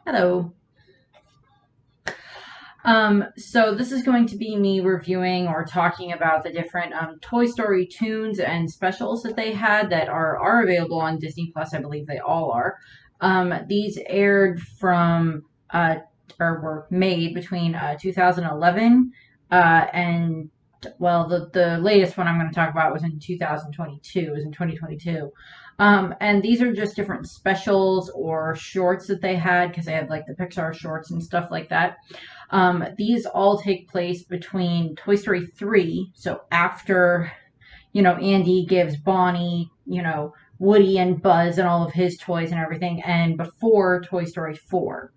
Hello. So this is going to be me reviewing or talking about the different Toy Story tunes and specials that they had that are available on Disney Plus. I believe they all are. These aired from or were made between 2011 and well, the latest one I'm going to talk about was in 2022. It was in 2022. And these are just different specials or shorts that they had because they had like the Pixar shorts and stuff like that. These all take place between Toy Story 3, so after, Andy gives Bonnie, Woody and Buzz and all of his toys and everything, and before Toy Story 4,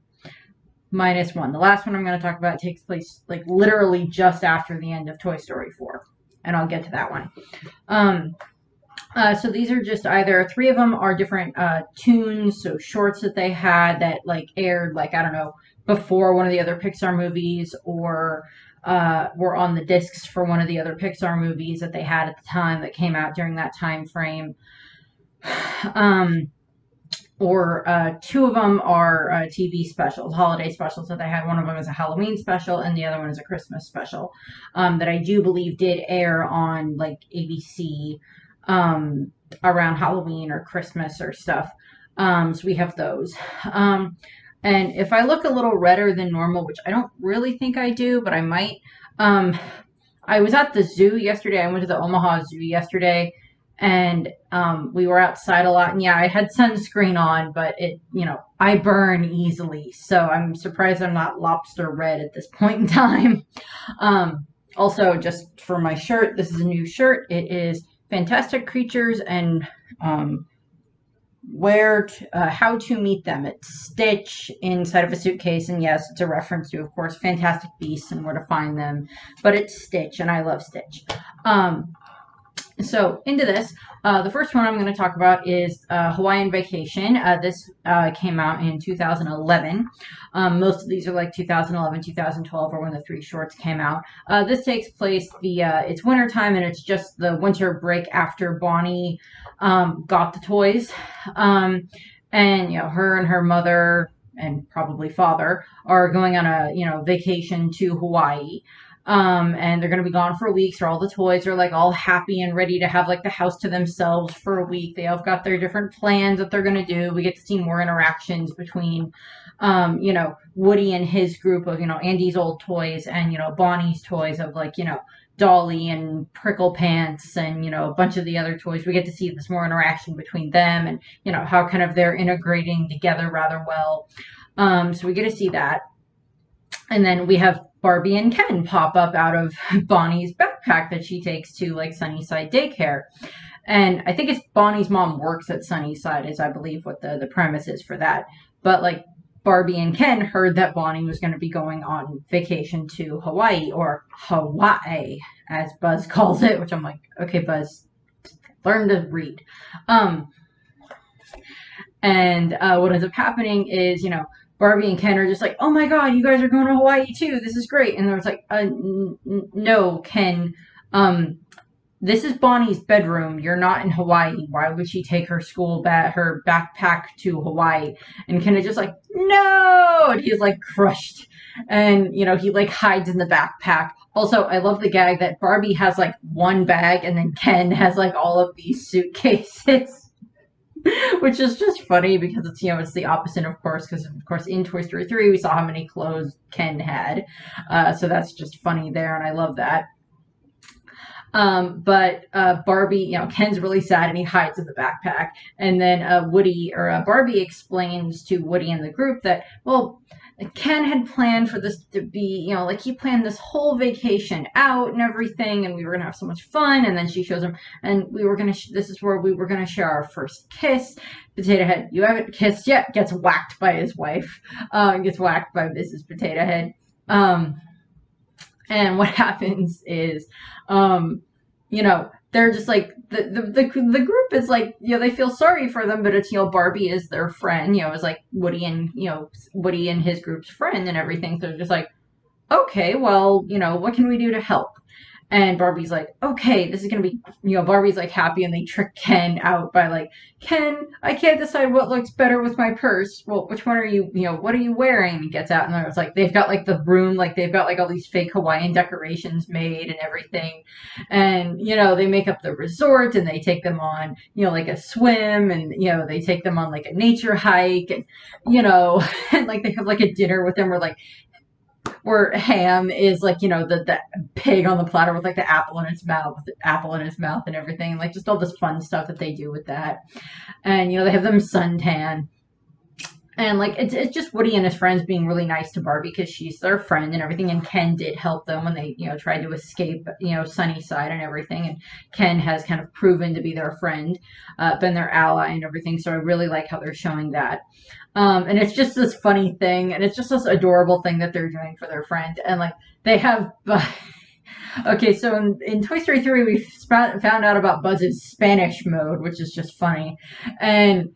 minus one. The last one I'm going to talk about takes place like literally just after the end of Toy Story 4, and I'll get to that one. So these are just either three of them are different tunes, so shorts that they had that like aired like I don't know before one of the other Pixar movies or were on the discs for one of the other Pixar movies that they had at the time that came out during that time frame. Or two of them are TV specials, holiday specials that they had. One of them is a Halloween special, and the other one is a Christmas special that I do believe did air on like ABC around Halloween or Christmas or stuff. So we have those. And if I look a little redder than normal, which I don't really think I do, but I might. I was at the zoo yesterday. I went to the Omaha Zoo yesterday, and we were outside a lot. And yeah, I had sunscreen on, but I burn easily. So I'm surprised I'm not lobster red at this point in time. Also, just for my shirt, this is a new shirt. It is Fantastic Creatures and how to meet them. It's Stitch inside of a suitcase, and yes, it's a reference to, of course, Fantastic Beasts and where to find them, but it's Stitch, and I love Stitch. So into this, the first one I'm going to talk about is Hawaiian Vacation. This came out in 2011. Most of these are like 2011, 2012, or when the three shorts came out. This takes place it's wintertime, and it's just the winter break after Bonnie got the toys. And her and her mother and probably father are going on a vacation to Hawaii. And they're going to be gone for a week. So all the toys are like all happy and ready to have like the house to themselves for a week. They all got their different plans that they're going to do. We get to see more interactions between, Woody and his group of, Andy's old toys and, Bonnie's toys of like, Dolly and Prickle Pants and, a bunch of the other toys. We get to see this more interaction between them and, how kind of they're integrating together rather well. So we get to see that. And then we have Barbie and Ken pop up out of Bonnie's backpack that she takes to like Sunnyside daycare. And I think it's Bonnie's mom works at Sunnyside is I believe what the premise is for that. But like Barbie and Ken heard that Bonnie was going to be going on vacation to Hawaii, or Hawaii as Buzz calls it, which I'm like, okay, Buzz, learn to read. And what ends up happening is, Barbie and Ken are just like, oh my god, you guys are going to Hawaii too. This is great. And there's like, no, Ken, this is Bonnie's bedroom. You're not in Hawaii. Why would she take her her backpack to Hawaii? And Ken is just like, no! And he's like crushed. And, he like hides in the backpack. Also, I love the gag that Barbie has like one bag and then Ken has like all of these suitcases. Which is just funny because it's the opposite, of course, because of course in Toy Story 3 we saw how many clothes Ken had. So that's just funny there, and I love that. But Barbie, Ken's really sad and he hides in the backpack. And then Barbie explains to Woody and the group that, well, Ken had planned for this to be, he planned this whole vacation out and everything, and we were going to have so much fun. And then she shows him, and this is where we were going to share our first kiss. Potato Head, you haven't kissed yet, gets whacked by his wife, gets whacked by Mrs. Potato Head. And what happens is, they're just like, the group is like, they feel sorry for them, but it's, Barbie is their friend, it's like Woody and his group's friend and everything. So they're just like, okay, well, what can we do to help? And Barbie's like, okay, this is gonna be, Barbie's like happy, and they trick Ken out by like, Ken, I can't decide what looks better with my purse. Well, which one are you, what are you wearing? And he gets out, and there's like, they've got like the room, like they've got like all these fake Hawaiian decorations made and everything. And, they make up the resort, and they take them on, like a swim, and, they take them on like a nature hike, and, and like they have like a dinner with them where Ham is like, the pig on the platter with like the apple in its mouth and everything, like just all this fun stuff that they do with that. And they have them suntan. And like it's just Woody and his friends being really nice to Barbie because she's their friend and everything. And Ken did help them when they tried to escape Sunnyside and everything. And Ken has kind of proven to be their friend, been their ally and everything. So I really like how they're showing that. And it's just this funny thing, and it's just this adorable thing that they're doing for their friend. And like they have. Okay, so in Toy Story 3, we found out about Buzz's Spanish mode, which is just funny. And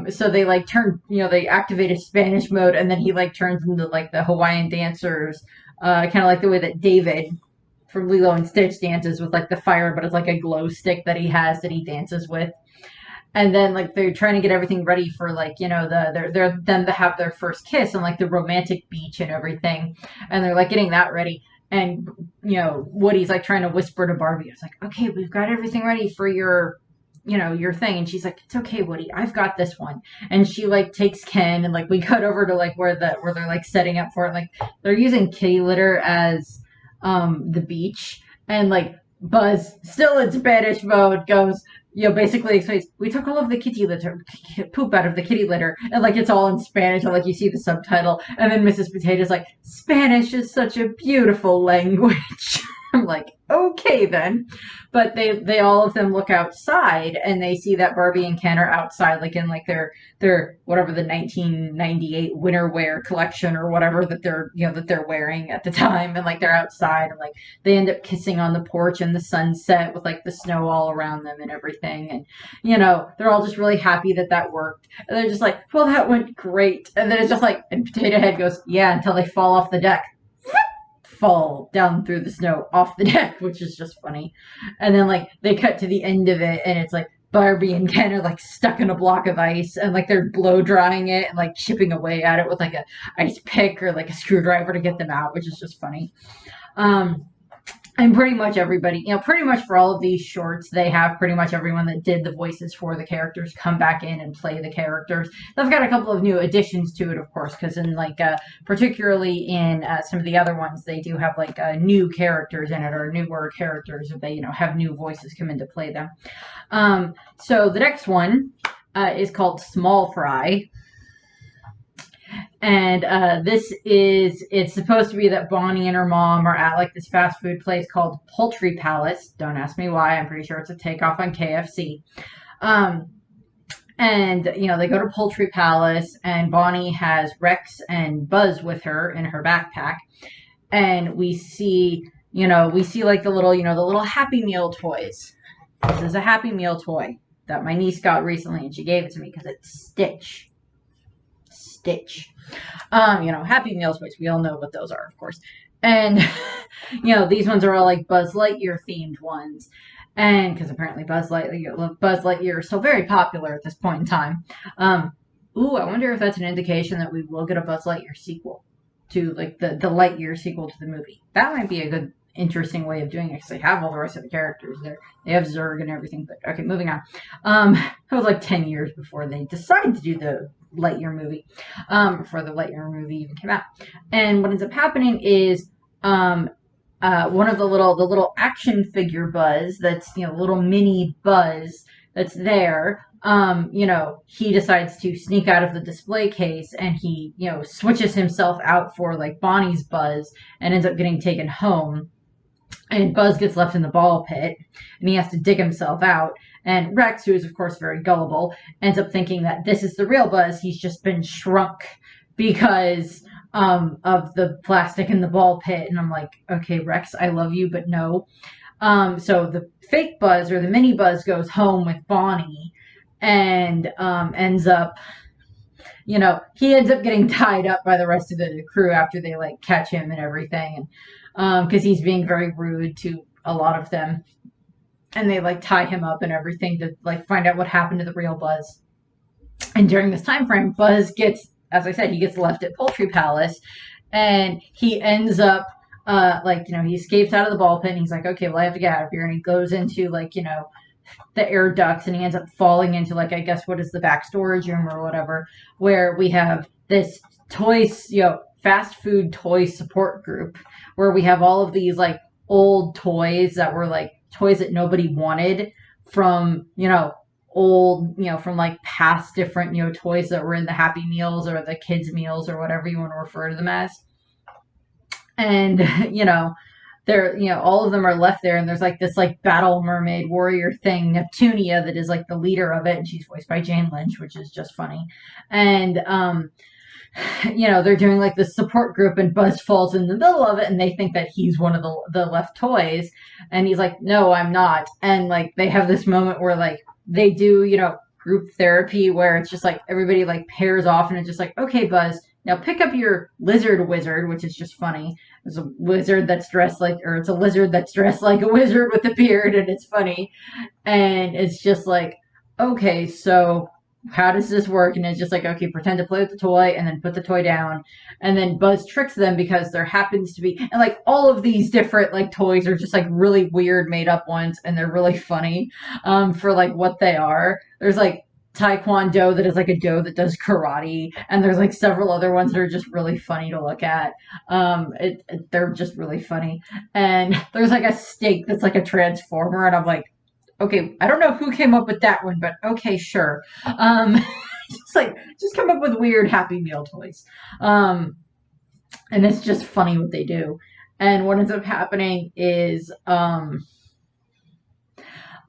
so they like they activated Spanish mode, and then he like turns into like the Hawaiian dancers, kind of like the way that David from Lilo and Stitch dances with like the fire, but it's like a glow stick that he has that he dances with. And then like they're trying to get everything ready for like they're them to have their first kiss on like the romantic beach and everything, and they're like getting that ready. And Woody's like trying to whisper to Barbie. It's like, okay, we've got everything ready for your thing. And she's like, it's okay, Woody, I've got this one. And she like takes Ken, and like we cut over to like where they're like setting up for it. Like they're using kitty litter as the beach, and like Buzz, still in Spanish mode, goes, basically explains, we took all of the kitty litter, poop out of the kitty litter, and like it's all in Spanish, and like you see the subtitle, and then Mrs. Potato's like, Spanish is such a beautiful language. I'm like, okay then. But they all of them look outside, and they see that Barbie and Ken are outside, like in like their whatever, the 1998 winter wear collection or whatever that they're wearing at the time, and like they're outside, and like they end up kissing on the porch in the sunset with like the snow all around them and everything. And they're all just really happy that worked, and they're just like, well, that went great. And then it's just like, and Potato Head goes, yeah, until they fall off the deck. Fall down through the snow off the deck, which is just funny. And then like they cut to the end of it, and it's like Barbie and Ken are like stuck in a block of ice, and like they're blow drying it and like chipping away at it with like a ice pick or like a screwdriver to get them out, which is just funny. And pretty much everybody, pretty much for all of these shorts, they have pretty much everyone that did the voices for the characters come back in and play the characters. They've got a couple of new additions to it, of course, because in like, particularly in some of the other ones, they do have like new characters in it, or newer characters, or they, have new voices come in to play them. So the next one is called Small Fry. And it's supposed to be that Bonnie and her mom are at like this fast food place called Poultry Palace. Don't ask me why. I'm pretty sure it's a takeoff on KFC. And they go to Poultry Palace, and Bonnie has Rex and Buzz with her in her backpack. And we see like the little Happy Meal toys. This is a Happy Meal toy that my niece got recently, and she gave it to me because it's Stitch. Happy Meal toys. We all know what those are, of course. And, these ones are all like Buzz Lightyear themed ones. And because apparently Buzz Lightyear is so very popular at this point in time. I wonder if that's an indication that we will get a Buzz Lightyear sequel to like the Lightyear sequel to the movie. That might be a good, interesting way of doing it, because they have all the rest of the characters there. They have Zurg and everything. But okay, moving on. It was like 10 years before they decided to do the Lightyear movie, before the Lightyear movie even came out. And what ends up happening is one of the little action figure Buzz, that's little mini Buzz that's there, he decides to sneak out of the display case, and he switches himself out for like Bonnie's Buzz, and ends up getting taken home. And Buzz gets left in the ball pit, and he has to dig himself out. And Rex, who is of course very gullible, ends up thinking that this is the real Buzz. He's just been shrunk because of the plastic in the ball pit. And I'm like, okay, Rex, I love you, but no. So the fake Buzz, or the mini Buzz, goes home with Bonnie, and ends up, he ends up getting tied up by the rest of the crew after they like catch him and everything. And because he's being very rude to a lot of them, and they like tie him up and everything to like find out what happened to the real Buzz. And during this time frame, Buzz gets, as I said, he gets left at Poultry Palace, and he ends up he escapes out of the ball pit, and he's like, okay, well, I have to get out of here. And he goes into the air ducts, and he ends up falling into I guess what is the back storage room or whatever, where we have this toys, fast food toy support group, where we have all of these old toys that were toys that nobody wanted from, old, from past different, toys that were in the Happy Meals or the kids meals or whatever you want to refer to them as. And, they're, all of them are left there, and there's this battle mermaid warrior thing, Neptunia, that is the leader of it, and she's voiced by Jane Lynch, which is just funny. And, they're doing this support group, and Buzz falls in the middle of it, and they think that he's one of the left toys, and he's like, no, I'm not. And they have this moment where they do, group therapy, where it's just everybody pairs off, and it's just okay, Buzz, now pick up your lizard wizard, which is just funny. It's a wizard that's dressed it's a lizard that's dressed like a wizard with a beard, and it's funny. And it's just okay, so how does this work? And it's just okay, pretend to play with the toy and then put the toy down. And then Buzz tricks them because there happens to be, and all of these different toys are just really weird made up ones, and they're really funny for what they are. There's Taekwondo that is a doe that does karate, and there's several other ones that are just really funny to look at. They're just really funny. And there's a steak that's a transformer, and I'm okay, I don't know who came up with that one, but okay, sure. Just come up with weird Happy Meal toys. And it's just funny what they do. And what ends up happening is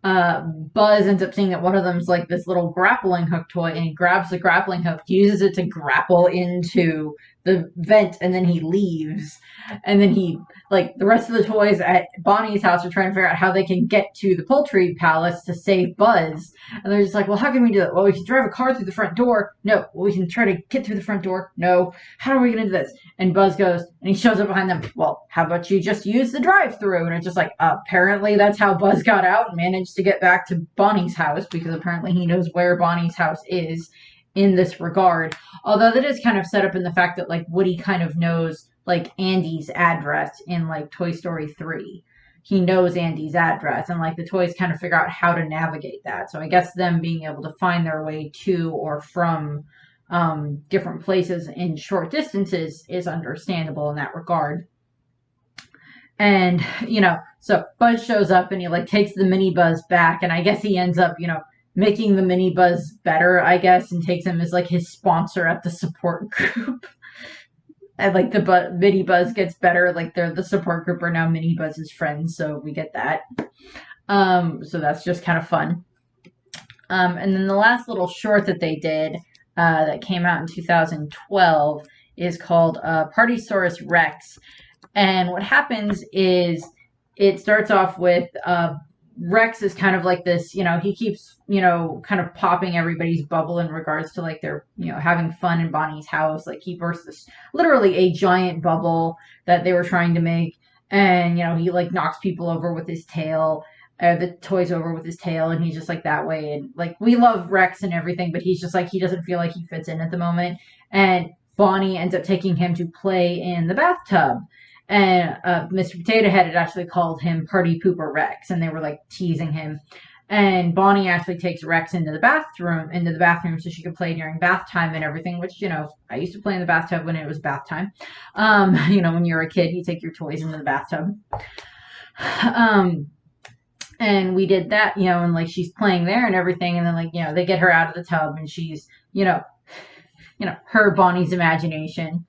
Buzz ends up seeing that one of them's this little grappling hook toy, and he grabs the grappling hook, uses it to grapple into the vent, and then he leaves. And then he, the rest of the toys at Bonnie's house are trying to figure out how they can get to the Poultry Palace to save Buzz. And they're just well, how can we do that? Well, we can drive a car through the front door. No. Well, we can try to get through the front door. No. How are we going to do this? And Buzz goes, and he shows up behind them. Well, how about you just use the drive-through? And it's just apparently that's how Buzz got out and managed to get back to Bonnie's house, because apparently he knows where Bonnie's house is in this regard. Although that is kind of set up in the fact that Woody kind of knows Andy's address in Toy Story 3. He knows Andy's address, and the toys kind of figure out how to navigate that. So I guess them being able to find their way to or from different places in short distances is understandable in that regard. And, so Buzz shows up, and he takes the mini Buzz back, and I guess he ends up, making the mini Buzz better, I guess, and takes him as his sponsor at the support group. And the mini Buzz gets better, they're the support group are now mini Buzz's friends, so we get that. So that's just kind of fun. And then the last little short that they did that came out in 2012 is called Partysaurus Rex. And what happens is it starts off with Rex is kind of this, he keeps, kind of popping everybody's bubble in regards to they're, having fun in Bonnie's house. He burst this literally a giant bubble that they were trying to make. And, he knocks people over with his tail, the toys over with his tail. And he's just that way. And we love Rex and everything, but he's just he doesn't feel like he fits in at the moment. And Bonnie ends up taking him to play in the bathtub. And Mr. Potato Head had actually called him Party Pooper Rex, and they were teasing him. And Bonnie actually takes Rex into the bathroom so she could play during bath time and everything, which, I used to play in the bathtub when it was bath time. When you're a kid, you take your toys into the bathtub. And we did that, and she's playing there and everything, and then they get her out of the tub, and she's, her Bonnie's imagination.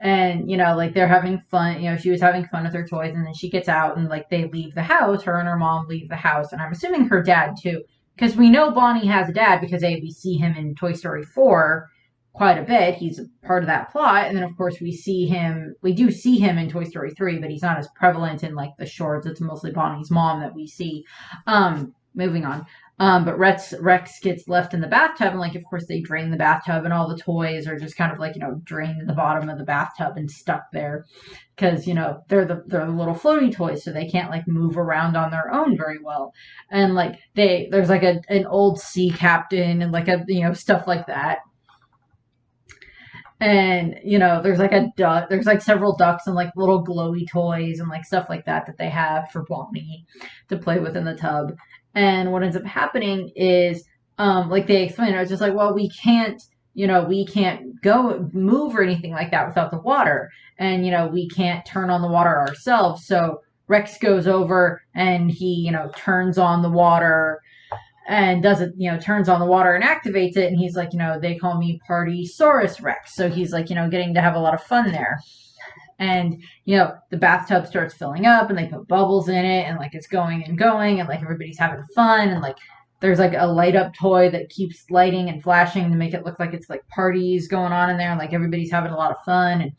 And, they're having fun, she was having fun with her toys, and then she gets out, and, they leave the house, her and her mom leave the house, and I'm assuming her dad, too, because we know Bonnie has a dad, because we see him in Toy Story 4 quite a bit. He's a part of that plot, and then, of course, we do see him in Toy Story 3, but he's not as prevalent in, the shorts. It's mostly Bonnie's mom that we see. Moving on. But Rex gets left in the bathtub, and like, of course, they drain the bathtub, and all the toys are just kind of like, drained to the bottom of the bathtub and stuck there, because they're the little floaty toys, so they can't like move around on their own very well, and like there's like an old sea captain and like stuff like that. And there's like a duck, there's like several ducks and like little glowy toys and like stuff like that they have for Bonnie to play with in the tub. And what ends up happening is, like they explain, it's just like, well, we can't go move or anything like that without the water, and we can't turn on the water ourselves. So Rex goes over and he turns on the water and does it, turns on the water and activates it. And he's like, they call me Party Saurus Rex. So he's like, getting to have a lot of fun there. And, the bathtub starts filling up and they put bubbles in it and like it's going and going and like everybody's having fun. And like there's like a light up toy that keeps lighting and flashing to make it look like it's like parties going on in there. And like everybody's having a lot of fun. And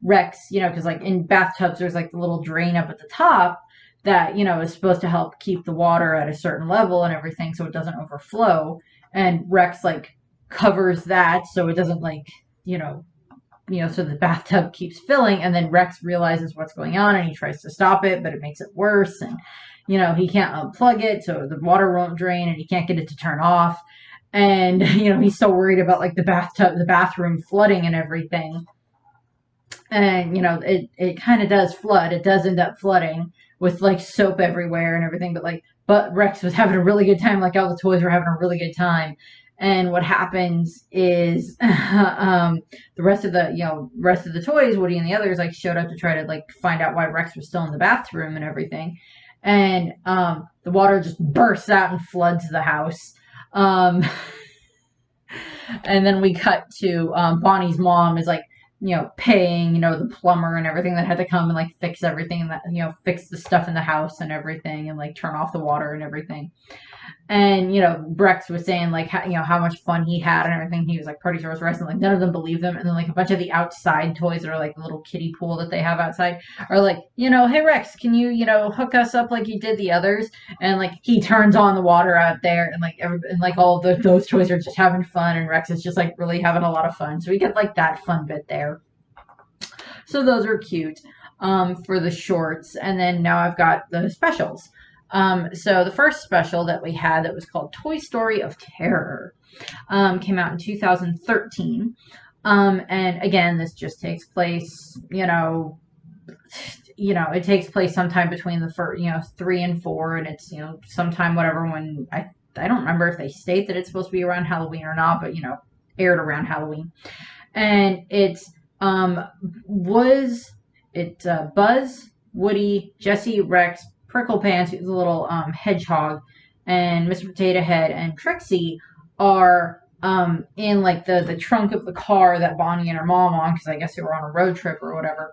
Rex, because like in bathtubs, there's like the little drain up at the top that is supposed to help keep the water at a certain level and everything so it doesn't overflow, and Rex like covers that so it doesn't like so the bathtub keeps filling, and then Rex realizes what's going on and he tries to stop it, but it makes it worse, and he can't unplug it so the water won't drain, and he can't get it to turn off, and he's so worried about like the bathroom flooding and everything. And it kind of does flood. It does end up flooding with like soap everywhere and everything, but Rex was having a really good time. Like all the toys were having a really good time. And what happens is the rest of the toys, Woody and the others, like showed up to try to like find out why Rex was still in the bathroom and everything. And the water just bursts out and floods the house. And then we cut to Bonnie's mom is like paying, the plumber and everything that had to come and like fix everything and that, fix the stuff in the house and everything and like turn off the water and everything. And, Rex was saying like, how much fun he had and everything. He was like Party Saurus Rex, and like none of them believed them. And then like a bunch of the outside toys that are like the little kiddie pool that they have outside are like, hey Rex, can you, hook us up like you did the others? And like he turns on the water out there, and like all those toys are just having fun, and Rex is just like really having a lot of fun. So we get like that fun bit there. So those are cute for the shorts. And then now I've got the specials. So the first special that we had that was called Toy Story of Terror came out in 2013. And again, this just takes place, it takes place sometime between the first, 3 and 4, and it's, sometime whatever when I don't remember if they state that it's supposed to be around Halloween or not, but, aired around Halloween. And it's, Buzz, Woody, Jesse, Rex, Prickle Pants, who's a little hedgehog, and Mr. Potato Head and Trixie are in like the trunk of the car that Bonnie and her mom on, because I guess they were on a road trip or whatever,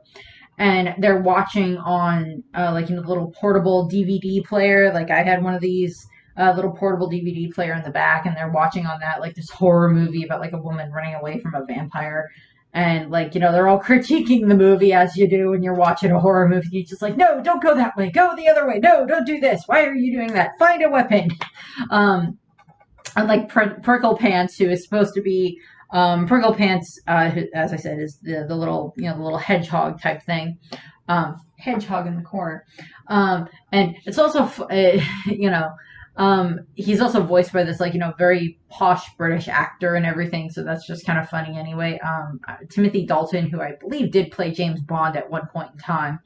and they're watching on like a little portable DVD player. Like I had one of these little portable DVD player in the back, and they're watching on that like this horror movie about like a woman running away from a vampire. And like, they're all critiquing the movie as you do when you're watching a horror movie. You're just like, no, don't go that way. Go the other way. No, don't do this. Why are you doing that? Find a weapon. And like Prickle Pants, who is supposed to be Prickle Pants, who, as I said, is the little the little hedgehog type thing. Hedgehog in the corner. And it's also he's also voiced by this like very posh British actor and everything, so that's just kind of funny anyway. Timothy Dalton, who I believe did play James Bond at one point in time,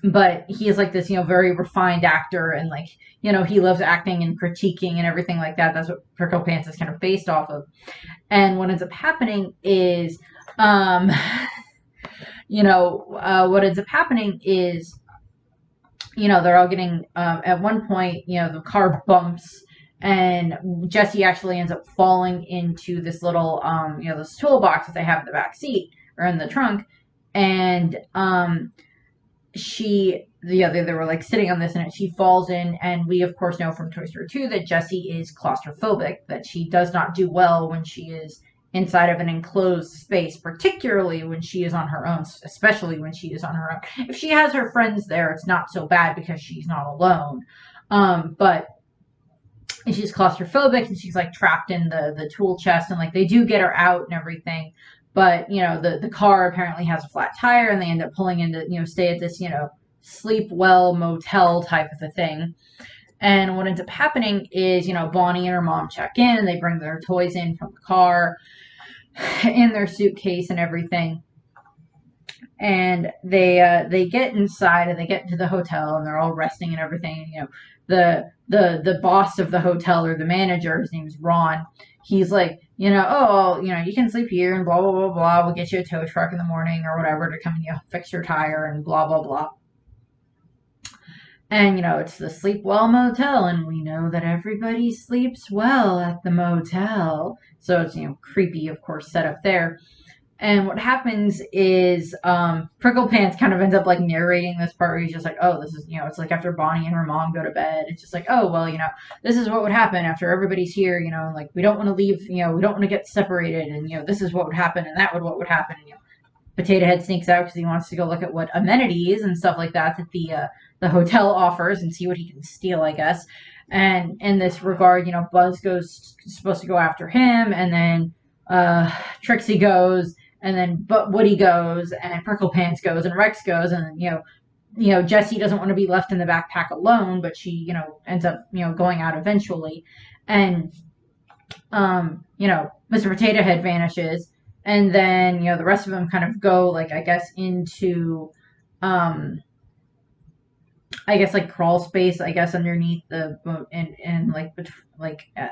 but he is like this very refined actor, and like he loves acting and critiquing and everything like that. That's what Prickle Pants is kind of based off of. And what ends up happening is what ends up happening is they're all getting, at one point, the car bumps, and Jessie actually ends up falling into this little, this toolbox that they have in the back seat, or in the trunk, and they were like sitting on this, and she falls in, and we of course know from Toy Story 2 that Jessie is claustrophobic, that she does not do well when she is inside of an enclosed space, particularly when she is on her own, especially when she is on her own. If she has her friends there, it's not so bad because she's not alone. But and she's claustrophobic, and she's like trapped in the tool chest, and like they do get her out and everything, but the car apparently has a flat tire, and they end up pulling into stay at this sleep well motel type of a thing. And what ends up happening is Bonnie and her mom check in, and they bring their toys in from the car in their suitcase and everything. And they get inside, and they get into the hotel, and they're all resting and everything. The boss of the hotel, or the manager, his name's Ron. He's like, oh, you can sleep here, and blah blah blah blah. We'll get you a tow truck in the morning or whatever to come and fix your tire, and blah blah blah. And it's the Sleep Well Motel, and we know that everybody sleeps well at the motel. So it's creepy, of course, set up there. And what happens is Prickle Pants kind of ends up like narrating this part where he's just like, oh, this is, it's like after Bonnie and her mom go to bed. It's just like, oh, well, this is what would happen after everybody's here, and like we don't want to leave, we don't want to get separated. And, this is what would happen, and that would what would happen. And, Potato Head sneaks out because he wants to go look at what amenities and stuff like that the hotel offers and see what he can steal, I guess. And in this regard, Buzz supposed to go after him, and then Trixie goes. And then, but Woody goes, and Prickle Pants goes, and Rex goes, and Jessie doesn't want to be left in the backpack alone, but she ends up going out eventually, and Mr. Potato Head vanishes, and then the rest of them kind of go like I guess into like crawl space, I guess, underneath the boat, and like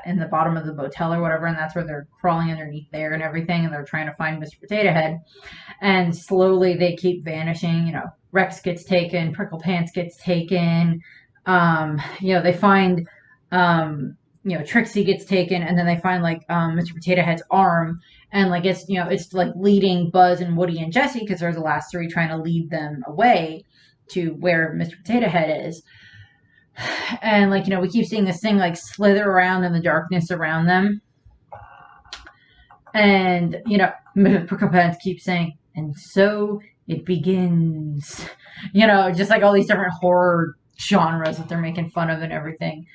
in the bottom of the motel or whatever, and that's where they're crawling underneath there and everything, and they're trying to find Mr. Potato Head, and slowly they keep vanishing. Rex gets taken, Prickle Pants gets taken, they find Trixie gets taken, and then they find like Mr. Potato Head's arm, and like it's like leading Buzz and Woody and Jessie, because they're the last three, trying to lead them away to where Mr. Potato Head is. And like we keep seeing this thing like slither around in the darkness around them, and Prickle Pants keeps saying, and so it begins, just like all these different horror genres that they're making fun of and everything.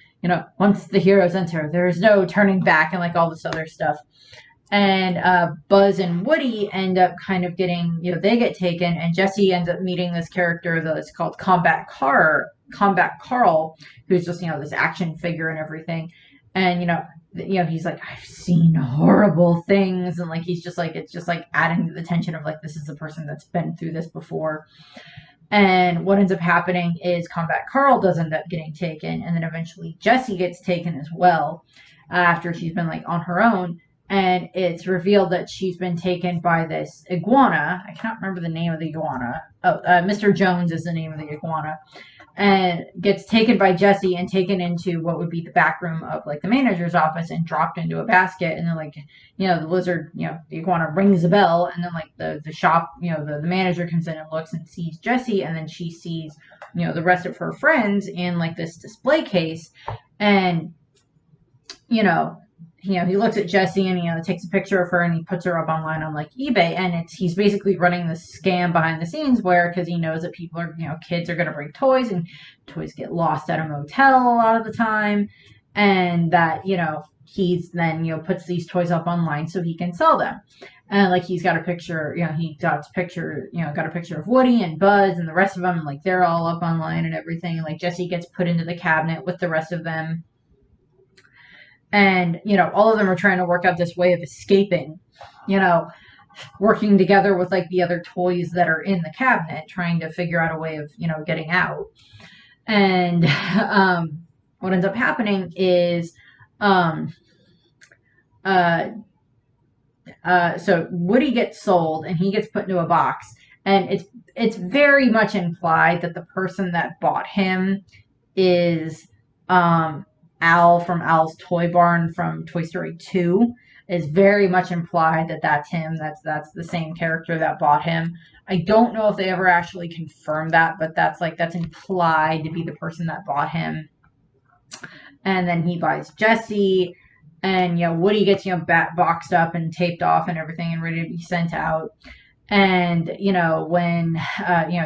Once the heroes enter, there is no turning back, and like all this other stuff. And Buzz and Woody end up kind of getting, they get taken, and Jessie ends up meeting this character that's called Combat Carl, who's just, this action figure and everything. And, he's like, I've seen horrible things. And like, he's just like, it's just like adding to the tension of like, this is the person that's been through this before. And what ends up happening is Combat Carl does end up getting taken. And then eventually Jessie gets taken as well, after she's been like on her own. And it's revealed that she's been taken by this iguana. I cannot remember the name of the iguana. Mr. Jones is the name of the iguana. And gets taken by Jessie and taken into what would be the back room of like the manager's office, and dropped into a basket. And then like, the lizard, the iguana rings a bell, and then like the shop, the manager comes in and looks and sees Jessie, and then she sees, the rest of her friends in like this display case. And, he looks at Jessie, and takes a picture of her, and he puts her up online on like eBay, and he's basically running this scam behind the scenes where, because he knows that people are, kids are going to bring toys, and toys get lost at a motel a lot of the time, and that he's then puts these toys up online so he can sell them. And like he's got a picture, he got a picture, got a picture of Woody and Buzz and the rest of them, and like they're all up online and everything, and like Jessie gets put into the cabinet with the rest of them. And, all of them are trying to work out this way of escaping, working together with like the other toys that are in the cabinet, trying to figure out a way of, getting out. And what ends up happening is, so Woody gets sold, and he gets put into a box, and it's very much implied that the person that bought him is, Al from Al's Toy Barn from Toy Story 2. Is very much implied that that's him. That's the same character that bought him. I don't know if they ever actually confirmed that, but that's implied to be the person that bought him. And then he buys Jessie, and Woody gets boxed up and taped off and everything, and ready to be sent out. And, when,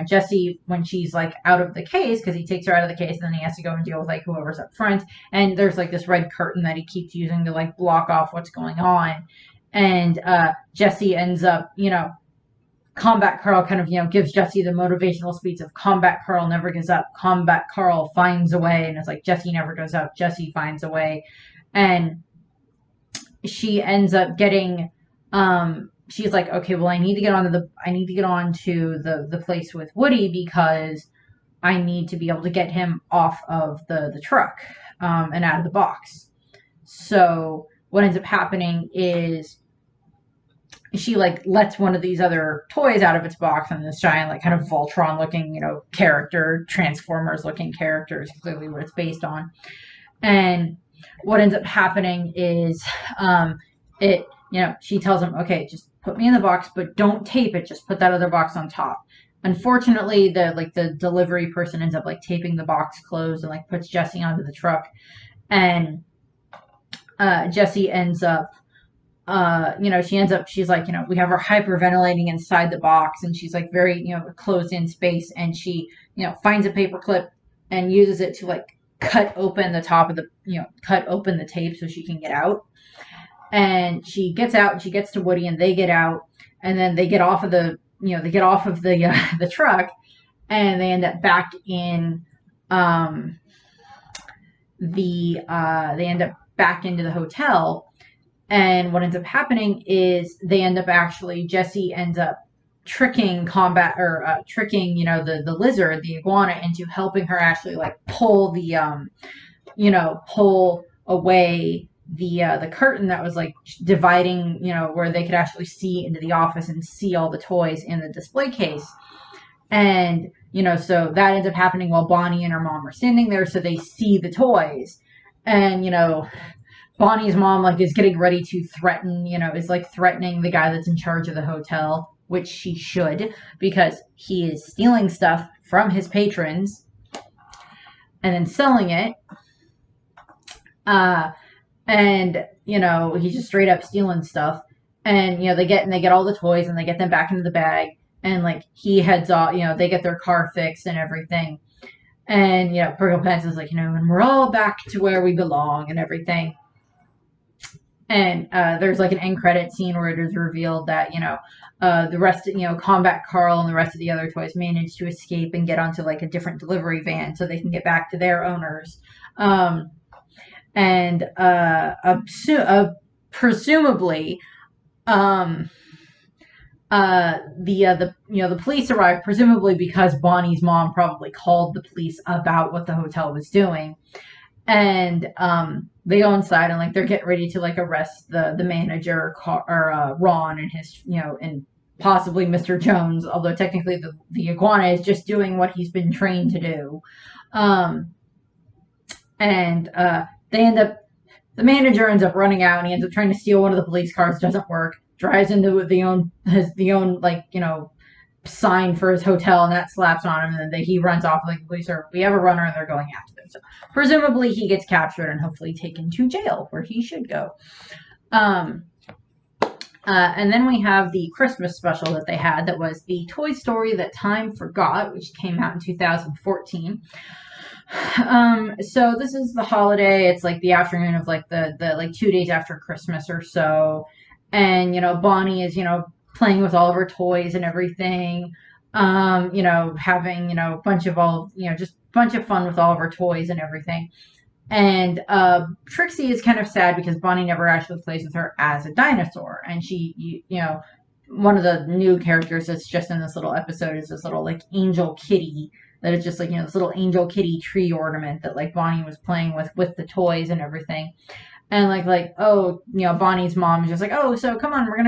Jesse, when she's like out of the case, because he takes her out of the case, and then he has to go and deal with like whoever's up front. And there's like this red curtain that he keeps using to like block off what's going on. And Jesse ends up, Combat Carl kind of, gives Jesse the motivational speech of Combat Carl never gives up. Combat Carl finds a way. And it's like Jesse never goes up. Jesse finds a way. And she ends up getting, she's like, okay, well, I need to get on to the place with Woody, because I need to be able to get him off of the truck, and out of the box. So what ends up happening is she like lets one of these other toys out of its box, and this giant like kind of Voltron looking, character, Transformers looking character is clearly what it's based on. And what ends up happening is, she tells him, okay, just put me in the box, but don't tape it. Just put that other box on top. Unfortunately, the delivery person ends up like taping the box closed and like puts Jesse onto the truck. And Jesse ends up, she's like, we have her hyperventilating inside the box, and she's like very, closed in space. And she, finds a paper clip and uses it to like cut open the top of cut open the tape so she can get out. And she gets out, and she gets to Woody, and they get out, and then they get off of the the truck, and they end up back in they end up back into the hotel. And what ends up happening is Jesse ends up tricking the lizard, the iguana, into helping her actually like pull away the curtain that was like dividing, where they could actually see into the office and see all the toys in the display case. And, so that ends up happening while Bonnie and her mom are standing there, so they see the toys. And, Bonnie's mom like is getting ready to threaten, is like threatening the guy that's in charge of the hotel, which she should, because he is stealing stuff from his patrons and then selling it. And, he's just straight up stealing stuff. And, they get all the toys, and they get them back into the bag. And, like, he heads off, they get their car fixed and everything. And, Purple Pants is like, and we're all back to where we belong and everything. And there's, like, an end credit scene where it is revealed that, the rest of, Combat Carl and the rest of the other toys manage to escape and get onto, like, a different delivery van so they can get back to their owners. And presumably, the police arrived, presumably because Bonnie's mom probably called the police about what the hotel was doing. And they go inside, and like they're getting ready to like arrest the manager, or Ron, and his, and possibly Mr. Jones, although technically the iguana is just doing what he's been trained to do. And the manager ends up running out, and he ends up trying to steal one of the police cars. Doesn't work. Drives into the own like, sign for his hotel, and that slaps on him, and then he runs off. Like, the police we have a runner, and they're going after them. So presumably he gets captured and hopefully taken to jail, where he should go. And then we have the Christmas special that they had, that was the Toy Story That Time Forgot, which came out in 2014. So this is the holiday. It's like the afternoon of like the like 2 days after Christmas or so. And, Bonnie is, playing with all of her toys and everything. Having, a bunch of fun with all of her toys and everything. And Trixie is kind of sad because Bonnie never actually plays with her as a dinosaur. And she, one of the new characters that's just in this little episode is this little like angel kitty that is just like, this little angel kitty tree ornament that like Bonnie was playing with the toys and everything. And Bonnie's mom is just like, oh, so come on, we're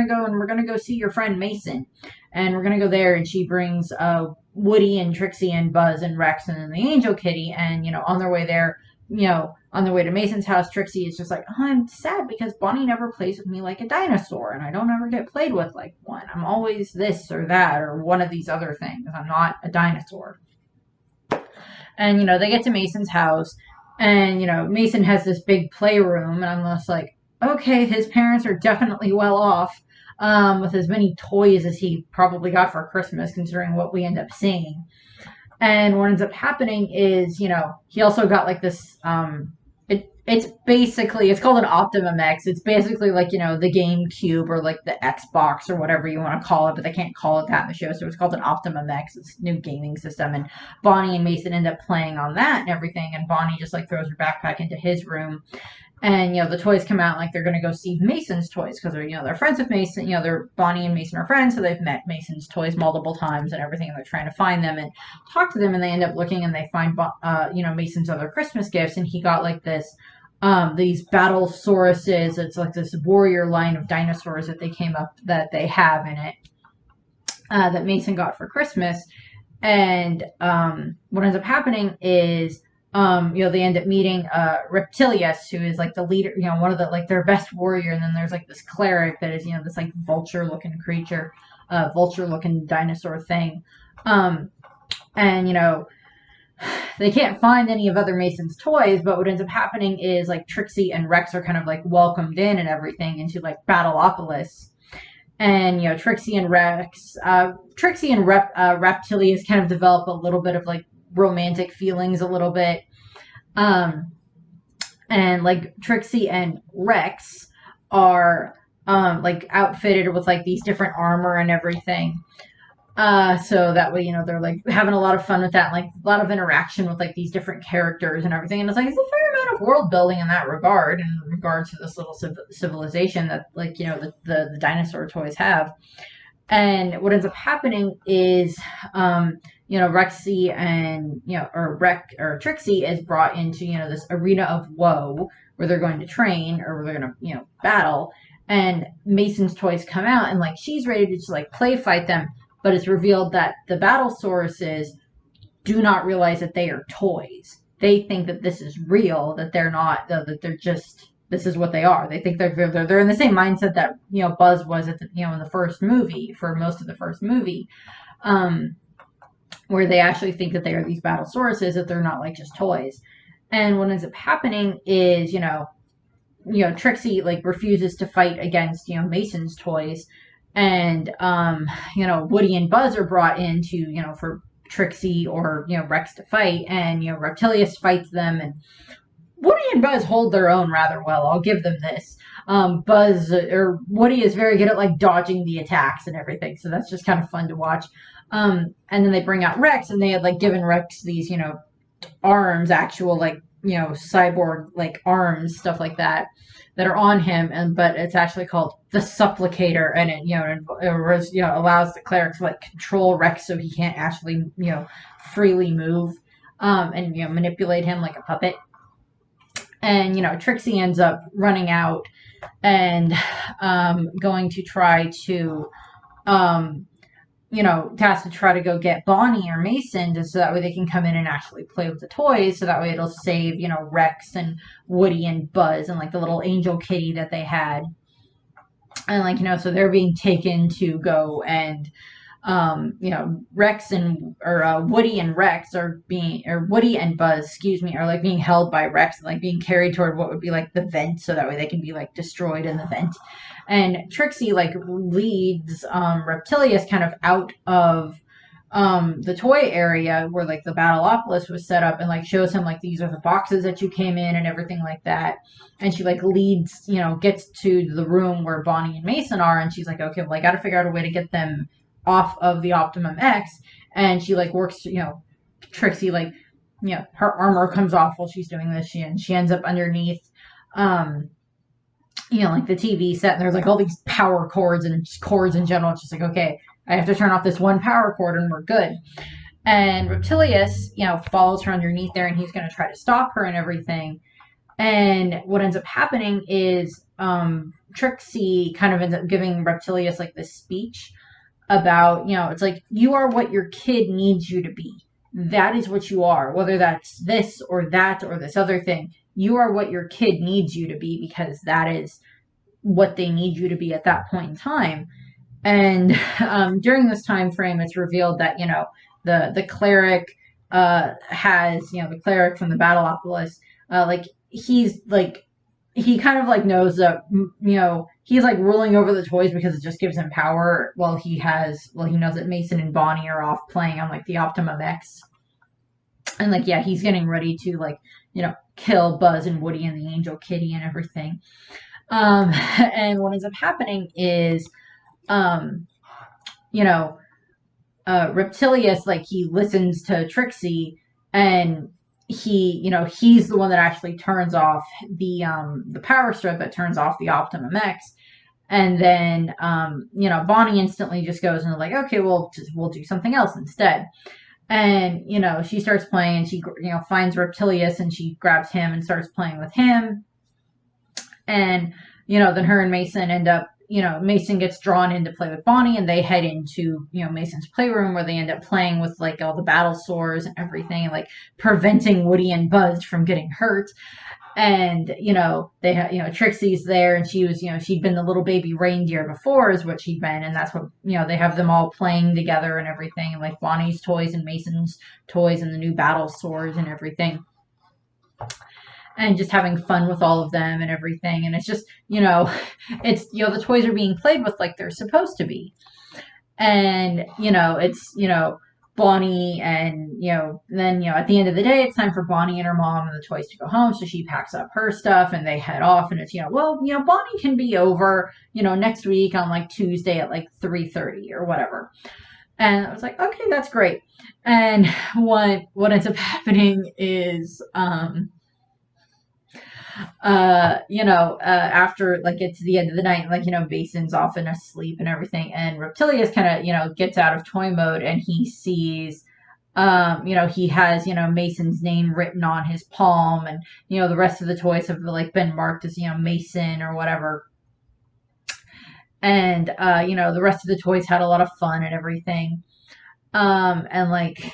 gonna go see your friend Mason, and we're gonna go there. And she brings Woody and Trixie and Buzz and Rex and then the angel kitty. And on their way there, on their way to Mason's house, Trixie is just like, oh, I'm sad because Bonnie never plays with me like a dinosaur, and I don't ever get played with like one. I'm always this or that or one of these other things. I'm not a dinosaur. And they get to Mason's house. And, Mason has this big playroom, and I'm just like, okay, his parents are definitely well off. with as many toys as he probably got for Christmas, considering what we end up seeing. And what ends up happening is, he also got like this. It's basically, it's called an Optimum X. It's basically like, the GameCube or like the Xbox or whatever you want to call it, but they can't call it that in the show. So it's called an Optimum X. It's a new gaming system. And Bonnie and Mason end up playing on that and everything. And Bonnie just like throws her backpack into his room. And, the toys come out like they're going to go see Mason's toys because they're friends with Mason. They're Bonnie and Mason are friends, so they've met Mason's toys multiple times and everything. And they're trying to find them and talk to them, and they end up looking and they find, Mason's other Christmas gifts, and he got like this, these battle sauruses. It's like this warrior line of dinosaurs that they have in it, that Mason got for Christmas. And what ends up happening is, they end up meeting Reptilius, who is like the leader, one of the like their best warrior, and then there's like this cleric that is, this like vulture-looking creature, vulture-looking dinosaur thing, and they can't find any of other Mason's toys, but what ends up happening is like Trixie and Rex are kind of like welcomed in and everything into like Battleopolis. And Trixie and Reptilius kind of develop a little bit of like romantic feelings a little bit. And like Trixie and Rex are like outfitted with like these different armor and everything. So that way, they're like having a lot of fun with that, like a lot of interaction with like these different characters and everything. And it's like, it's a fair amount of world building in that regard, in regards to this little civilization that like, the dinosaur toys have. And what ends up happening is, Rexy and, or Trixie is brought into, this arena of woe where they're going to train or where they're going to, battle. And Mason's toys come out and like, she's ready to just like play fight them. But it's revealed that the Battlesauruses do not realize that they are toys. They think that this is real, that they're not, that they're just, this is what they are. They think they're in the same mindset that, Buzz was at the, in the first movie, for most of the first movie, where they actually think that they are these Battlesauruses, that they're not like just toys. And what ends up happening is, Trixie like refuses to fight against, Mason's toys. And, Woody and Buzz are brought in to, for Trixie or, Rex to fight. And, Reptilius fights them. And Woody and Buzz hold their own rather well. I'll give them this. Woody is very good at, like, dodging the attacks and everything. So that's just kind of fun to watch. And then they bring out Rex. And they had, like, given Rex these, arms, actual, like, cyborg, like, arms, stuff like that are on him, but it's actually called the Supplicator, and it allows the cleric to like control Rex so he can't actually freely move, and manipulate him like a puppet. And Trixie ends up running out and going to try to has to try to go get Bonnie or Mason so that way they can come in and actually play with the toys. So that way it'll save, Rex and Woody and Buzz and like the little angel kitty that they had. And like, so they're being taken to go and, Rex and, or Woody and Rex are being, or Woody and Buzz, excuse me, are like being held by Rex and like being carried toward what would be like the vent so that way they can be like destroyed in the vent. And Trixie like leads Reptilius kind of out of the toy area where like the Battleopolis was set up and like shows him like these are the boxes that you came in and everything like that. And she like leads, gets to the room where Bonnie and Mason are, and she's like, okay, well I got to figure out a way to get them off of the Optimum X. And she like works, Trixie like, her armor comes off while she's doing this, and she ends up underneath like the TV set, and there's like all these power cords and cords in general. It's just like, okay, I have to turn off this one power cord and we're good. And Reptilius, follows her underneath there, and he's going to try to stop her and everything. And what ends up happening is Trixie kind of ends up giving Reptilius like this speech about, it's like, you are what your kid needs you to be. That is what you are, whether that's this or that or this other thing. You are what your kid needs you to be, because that is what they need you to be at that point in time. And during this time frame, it's revealed that, the cleric has, the cleric from the Battleopolis, like, he's like, he kind of like knows that, he's like ruling over the toys because it just gives him power. He knows that Mason and Bonnie are off playing on like the Optimum X, and like yeah, he's getting ready to like kill Buzz and Woody and the Angel Kitty and everything. And what ends up happening is, um, you know, Reptilius, like he listens to Trixie, and he's the one that actually turns off the power strip that turns off the Optimum X. And then Bonnie instantly just goes and like, okay, we'll do something else instead. And she starts playing, and she finds Reptilius, and she grabs him and starts playing with him. And then her and Mason end up, Mason gets drawn in to play with Bonnie, and they head into Mason's playroom, where they end up playing with like all the battle swords and everything, and like preventing Woody and Buzz from getting hurt. And they have Trixie's there, and she was she'd been the little baby reindeer before, is what she'd been, and that's what they have them all playing together and everything, and like Bonnie's toys and Mason's toys and the new battle swords and everything, and just having fun with all of them and everything. And it's just it's the toys are being played with like they're supposed to be. And it's Bonnie, and then at the end of the day, it's time for Bonnie and her mom and the toys to go home. So she packs up her stuff and they head off, and it's Bonnie can be over next week on like Tuesday at like 3:30 or whatever. And I was like, okay, that's great. And what ends up happening is after like it's the end of the night, like Mason's off and asleep and everything, and Reptilius kind of gets out of toy mode, and he sees he has Mason's name written on his palm, and the rest of the toys have like been marked as Mason or whatever. And the rest of the toys had a lot of fun and everything. And like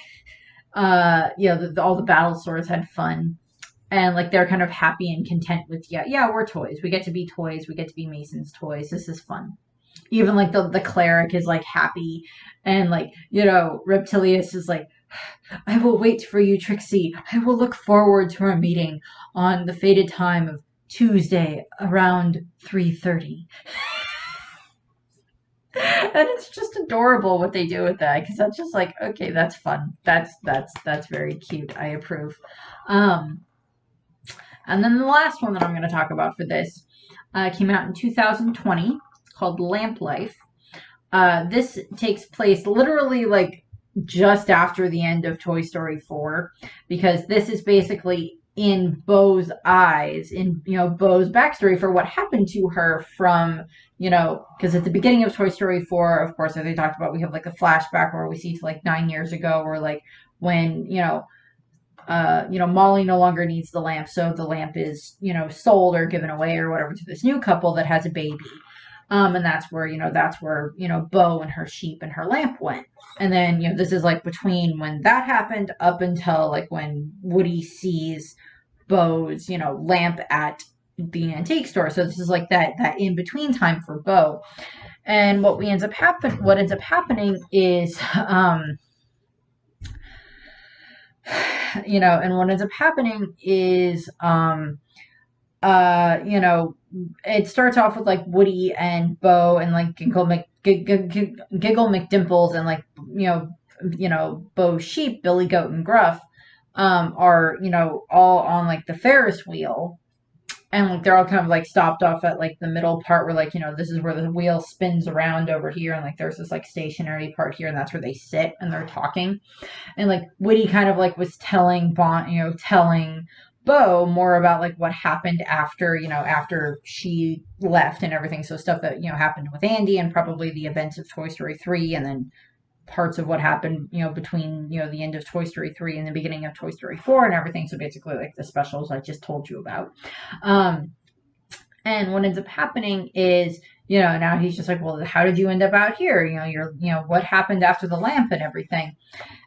all the battle swords had fun. And like they're kind of happy and content with we're toys. We get to be toys. We get to be Mason's toys. This is fun. Even like the cleric is like happy, and like Reptilius is like, I will wait for you, Trixie. I will look forward to our meeting on the fated time of Tuesday around 3:30. And it's just adorable what they do with that, because that's just like, okay, that's fun. That's very cute. I approve. And then the last one that I'm going to talk about for this came out in 2020. It's called Lamp Life. This takes place literally like just after the end of Toy Story 4, because this is basically in Bo's eyes, in Bo's backstory for what happened to her from because at the beginning of Toy Story 4, of course, as they talked about, we have like a flashback where we see to like 9 years ago, where like when Molly no longer needs the lamp, so the lamp is sold or given away or whatever to this new couple that has a baby. And that's where Bo and her sheep and her lamp went. And then this is like between when that happened up until like when Woody sees Bo's lamp at the antique store. So this is like that in between time for Bo. And what ends up happening is and what ends up happening is it starts off with like Woody and Bo and like Giggle McDimples, and like Bo's sheep, Billy Goat and Gruff, are all on like the Ferris wheel, and like they're all kind of like stopped off at like the middle part where like this is where the wheel spins around over here, and like there's this like stationary part here, and that's where they sit and they're talking. And like Woody kind of like was telling telling Bo more about like what happened after after she left and everything. So stuff that happened with Andy, and probably the events of Toy Story 3, and then parts of what happened between the end of Toy Story 3 and the beginning of Toy Story 4 and everything. So basically like the specials I just told you about. And what ends up happening is now he's just like, well, how did you end up out here? What happened after the lamp and everything?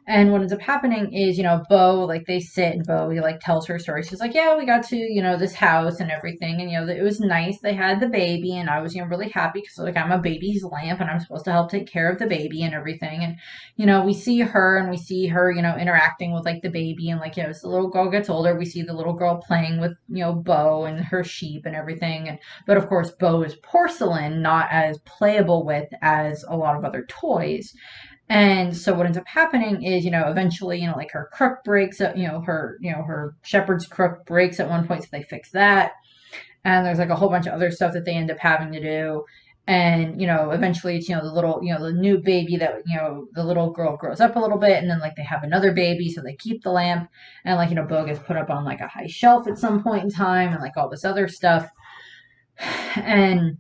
And what ends up happening is, Bo, like they sit and Bo, he like tells her story. She's like, yeah, we got to, this house and everything. And, it was nice. They had the baby and I was, really happy because like I'm a baby's lamp and I'm supposed to help take care of the baby and everything. And, we see her and we see her, interacting with like the baby. And like, as the little girl gets older, we see the little girl playing with, Bo and her sheep and everything. But of course, Bo is porcelain, not as playable with as a lot of other toys. And so what ends up happening is, eventually, like her crook breaks, her shepherd's crook breaks at one point, so they fix that. And there's like a whole bunch of other stuff that they end up having to do. And, eventually it's, the little, the new baby that, the little girl grows up a little bit and then like they have another baby. So they keep the lamp and like, Bo gets put up on like a high shelf at some point in time and like all this other stuff. And,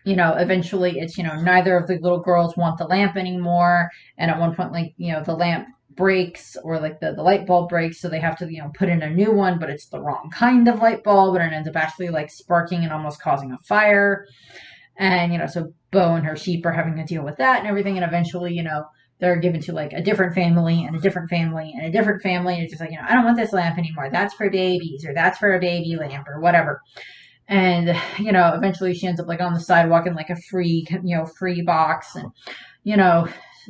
eventually it's, neither of the little girls want the lamp anymore. And at one point, like, the lamp breaks or like the light bulb breaks. So they have to, put in a new one, but it's the wrong kind of light bulb. And it ends up actually like sparking and almost causing a fire. And, so Bo and her sheep are having to deal with that and everything. And eventually, they're given to like a different family and a different family and a different family. And it's just like, I don't want this lamp anymore. That's for babies or that's for a baby lamp or whatever. And, eventually she ends up like on the sidewalk in like a free box and,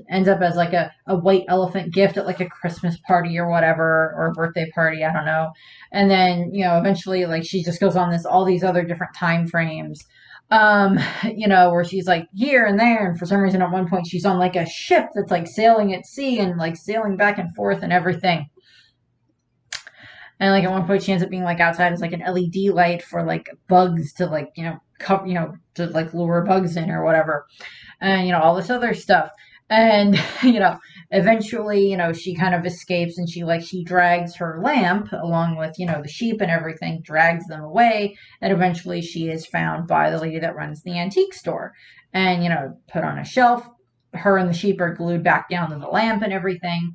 ends up as like a white elephant gift at like a Christmas party or whatever, or a birthday party. I don't know. And then, eventually like she just goes on all these other different time frames, where she's like here and there. And for some reason at one point she's on like a ship that's like sailing at sea and like sailing back and forth and everything. And like at one point she ends up being like outside as like an LED light for like bugs to like, to like lure bugs in or whatever. And, all this other stuff. And, eventually, she kind of escapes and she drags her lamp along with, the sheep and everything, drags them away. And eventually she is found by the lady that runs the antique store and, put on a shelf. Her and the sheep are glued back down to the lamp and everything.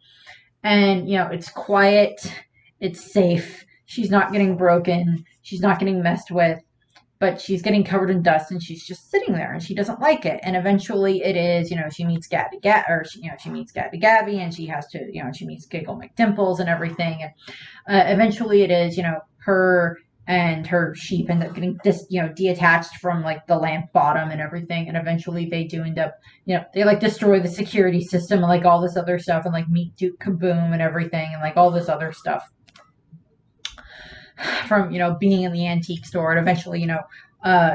And, it's quiet. It's safe. She's not getting broken. She's not getting messed with, but she's getting covered in dust and she's just sitting there and she doesn't like it. And eventually it is, she meets she meets Gabby Gabby and she has to, she meets Giggle McDimples and everything. And eventually it is, her and her sheep end up getting detached from like the lamp bottom and everything. And eventually they do end up, they like destroy the security system and like all this other stuff and like meet Duke Kaboom and everything and like all this other stuff from, being in the antique store. And eventually,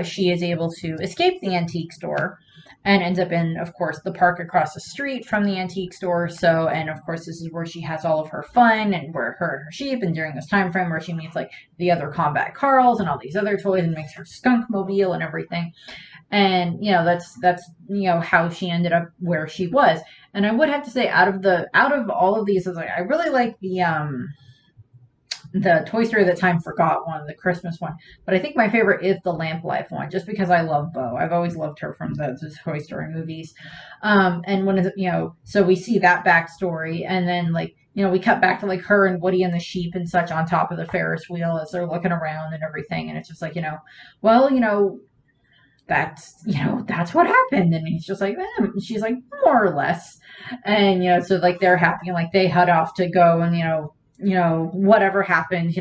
she is able to escape the antique store and ends up in, of course, the park across the street from the antique store. So, and of course, this is where she has all of her fun and where her and her sheep, and during this time frame where she meets like the other combat Carls and all these other toys and makes her skunk mobile and everything. And, that's, how she ended up where she was. And I would have to say out of all of these, I really like the Toy Story That Time Forgot one, the Christmas one. But I think my favorite is the Lamp Life one, just because I love Bo. I've always loved her from the Toy Story movies. And when is it, so we see that backstory, and then like, we cut back to like her and Woody and the sheep and such on top of the Ferris wheel as they're looking around and everything. And it's just like, well, that's what happened. And he's just like, and she's like, more or less. And, so like they're happy and like they head off to go and, whatever happened,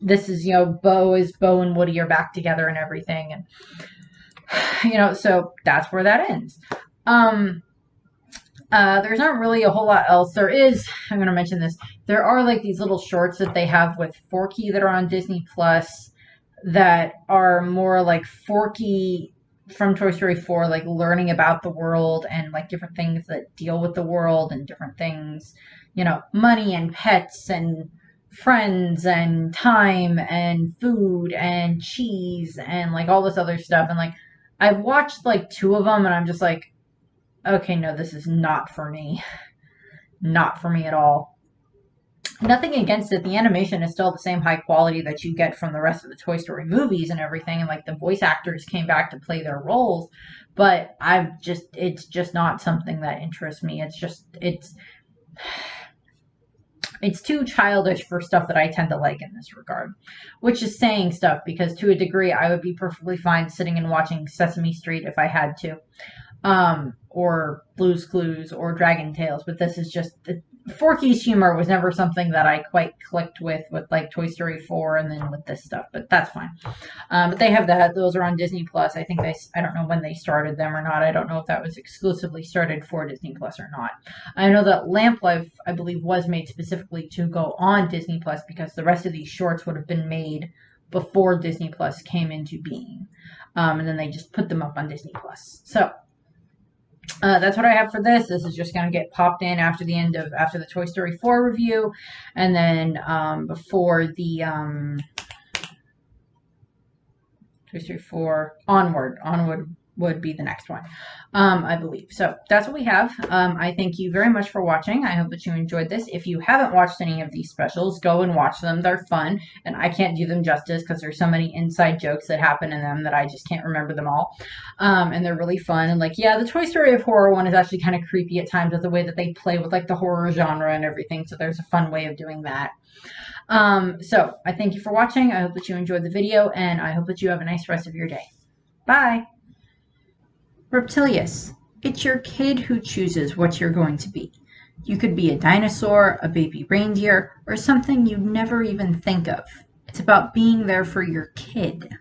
this is, Bo and Woody are back together and everything. And, so that's where that ends. There's not really a whole lot else. There is, I'm going to mention this. There are like these little shorts that they have with Forky that are on Disney Plus that are more like Forky from Toy Story 4, like learning about the world and like different things that deal with the world and different things, money and pets and friends and time and food and cheese and like all this other stuff. And like, I've watched like 2 of them and I'm just like, okay, no, this is not for me. Not for me at all. Nothing against it. The animation is still the same high quality that you get from the rest of the Toy Story movies and everything. And like the voice actors came back to play their roles. But it's just not something that interests me. It's too childish for stuff that I tend to like in this regard, which is saying stuff because to a degree I would be perfectly fine sitting and watching Sesame Street if I had to. or Blue's Clues or Dragon Tales, but this is just Forky's humor was never something that I quite clicked with like Toy Story 4 and then with this stuff, but that's fine. But they have that. Those are on Disney Plus. I think I don't know when they started them or not. I don't know if that was exclusively started for Disney Plus or not. I know that Lamp Life, I believe, was made specifically to go on Disney Plus because the rest of these shorts would have been made before Disney Plus came into being. And then they just put them up on Disney Plus. So that's what I have for this. This is just going to get popped in after the Toy Story 4 review, and then before the Toy Story 4 Onward would be the next one, I believe. So that's what we have. I thank you very much for watching. I hope that you enjoyed this. If you haven't watched any of these specials, go and watch them. They're fun, and I can't do them justice because there's so many inside jokes that happen in them that I just can't remember them all. And they're really fun. And like, yeah, the Toy Story of Horror one is actually kind of creepy at times with the way that they play with like the horror genre and everything. So there's a fun way of doing that. So I thank you for watching. I hope that you enjoyed the video, and I hope that you have a nice rest of your day. Bye. Reptilius. It's your kid who chooses what you're going to be. You could be a dinosaur, a baby reindeer, or something you'd never even think of. It's about being there for your kid.